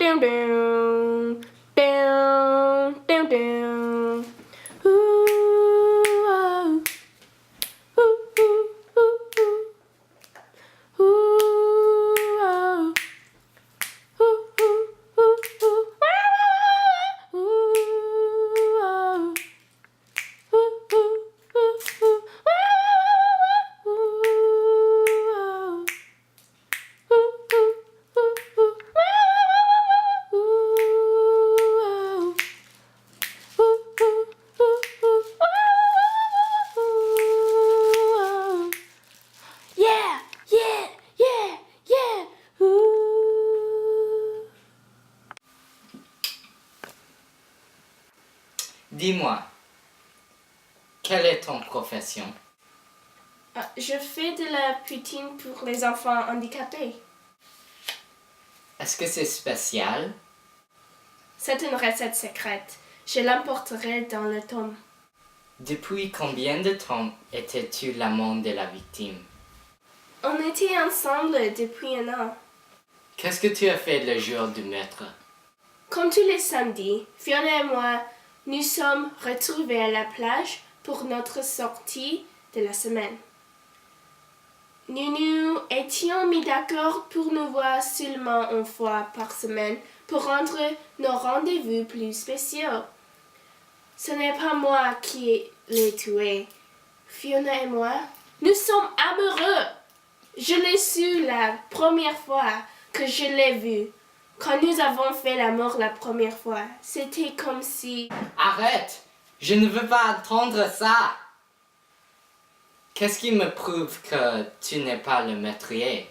Down, down, down, down, down. Ooh, oh. Ooh, ooh, ooh, ooh. Ooh, oh. Ooh, ooh, ooh, ooh. Ooh, oh. Ooh, ooh, ooh, ooh. Ooh, oh. Ooh, ooh, ooh, ooh. Yeah, yeah, yeah, yeah. Dis-moi, quelle est ton profession? Je fais de la poutine pour les enfants handicapés. Est-ce que c'est spécial? C'est une recette secrète. Je l'emporterai dans le tome. Depuis combien de temps étais-tu l'amant de la victime? On était ensemble depuis un an. Qu'est-ce que tu as fait le jour du meurtre? Comme tous les samedis, Fiona et moi nous sommes retrouvés à la plage pour notre sortie de la semaine. Nous nous étions mis d'accord pour nous voir seulement une fois par semaine pour rendre nos rendez-vous plus spéciaux. Ce n'est pas moi qui l'ai tué. Fiona et moi, nous sommes amoureux. Je l'ai su la première fois que je l'ai vu. Quand nous avons fait l'amour la première fois, c'était comme si... Arrête! Je ne veux pas entendre ça! Qu'est-ce qui me prouve que tu n'es pas le meurtrier?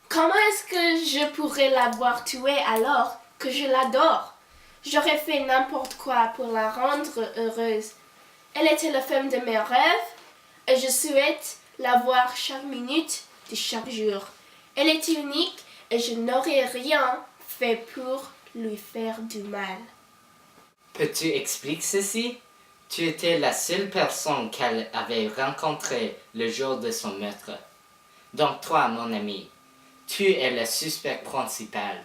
Comment est-ce que je pourrais l'avoir tuée alors que je l'adore? J'aurais fait n'importe quoi pour la rendre heureuse. Elle était la femme de mes rêves et je souhaite la voir chaque minute de chaque jour. Elle était unique et je n'aurais rien fait pour lui faire du mal. Peux-tu expliquer ceci? Tu étais la seule personne qu'elle avait rencontrée le jour de son meurtre. Donc toi, mon ami, tu es le suspect principal.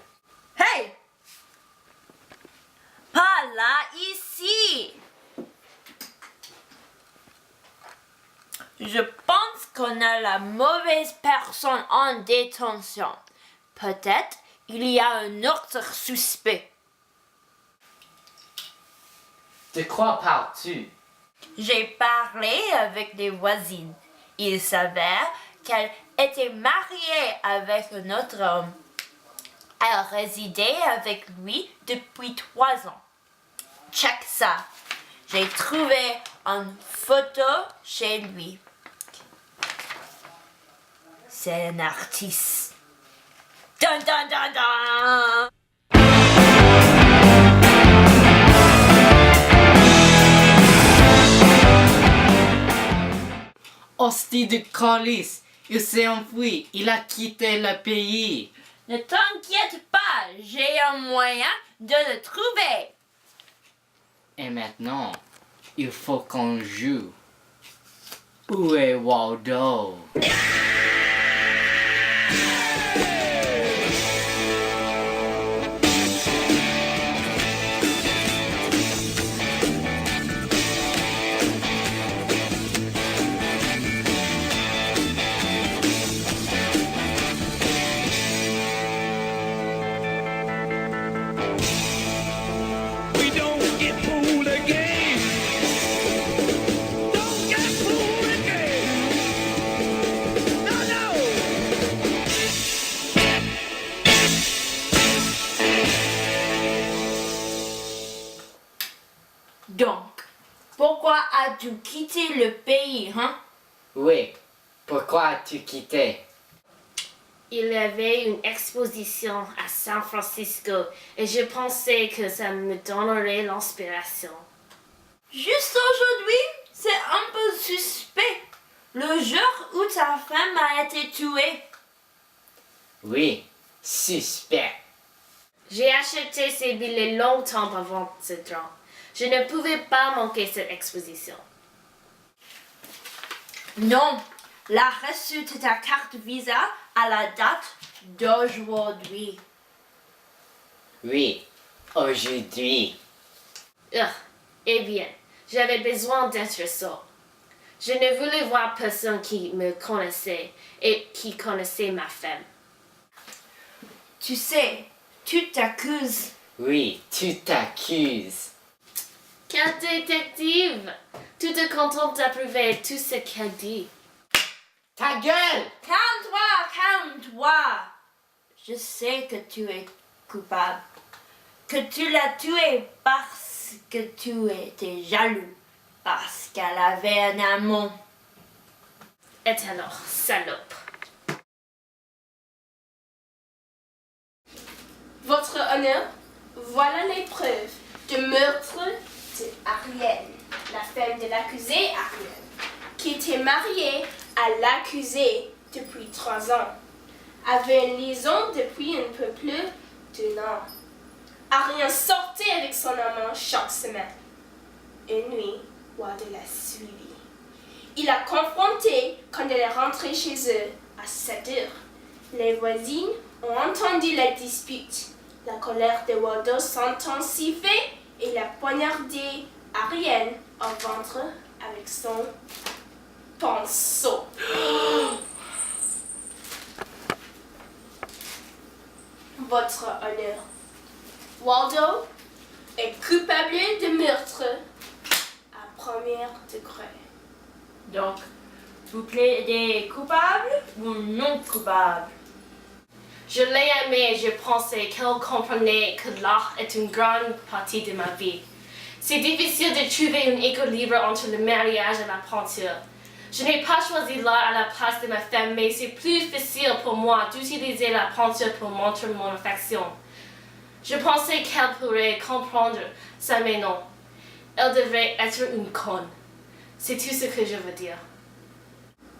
Hey! Pas là, ici! Je pense qu'on a la mauvaise personne en détention. Peut-être il y a un autre suspect. De quoi parles-tu? J'ai parlé avec des voisines. Il s'avère qu'elle était mariée avec un autre homme. Elle résidait avec lui depuis 3 ans. Check ça. J'ai trouvé une photo chez lui. C'est un artiste. Dun dun dun dun! Hostie de calice! Il s'est enfui, il a quitté le pays. Ne t'inquiète pas, j'ai un moyen de le trouver. Et maintenant, il faut qu'on joue. Où est Waldo? We don't get fooled again. Don't get fooled again. No, no. Donc, pourquoi as-tu quitté le pays, hein? Oui, pourquoi as-tu quitté? Il y avait une exposition à San Francisco et je pensais que ça me donnerait l'inspiration. Juste aujourd'hui, c'est un peu suspect. Le jour où ta femme a été tuée. Oui, suspect. J'ai acheté ces billets longtemps avant ce train. Je ne pouvais pas manquer cette exposition. Non, la reçu de ta carte Visa à la date d'aujourd'hui. Oui, aujourd'hui. Eh bien, j'avais besoin d'être seule. Je ne voulais voir personne qui me connaissait et qui connaissait ma femme. Tu sais, tu t'accuses. Oui, tu t'accuses. Quelle détective! Tu te contentes d'approuver tout ce qu'elle dit. Ta gueule! Calme-toi. Je sais que tu es coupable. Que tu l'as tué parce que tu étais jaloux. Parce qu'elle avait un amant. Et alors, salope. Votre honneur, voilà les preuves de meurtre de Ariel, la femme de l'accusé Ariel, qui était mariée à l'accusé depuis 3 ans, avait une liaison depuis un peu plus d'1 an. Ariel sortait avec son amant chaque semaine. Une nuit, Waldo l'a suivi. Il l'a confronté quand elle est rentrée chez eux à 7 heures. Les voisines ont entendu la dispute. La colère de Waldo s'intensifie et il a poignardé Ariel au ventre avec son pinceau. Votre honneur, Waldo est coupable de meurtre à premier degré. Donc, vous plaidez coupable ou non coupable? Je l'ai aimée et je pensais qu'elle comprenait que l'art est une grande partie de ma vie. C'est difficile de trouver un équilibre entre le mariage et la peinture. Je n'ai pas choisi l'art à la place de ma femme, mais c'est plus facile pour moi d'utiliser la peinture pour montrer mon affection. Je pensais qu'elle pourrait comprendre ça, mais non. Elle devrait être une conne. C'est tout ce que je veux dire.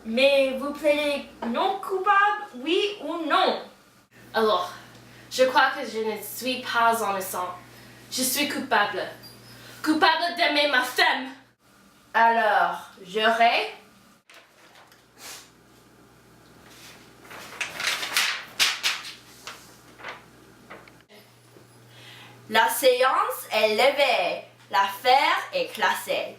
Mais vous plaidez non coupable, oui ou non? Alors, je crois que je ne suis pas innocent. Je suis coupable. Coupable d'aimer ma femme. Alors, j'aurai... La séance est levée. L'affaire est classée.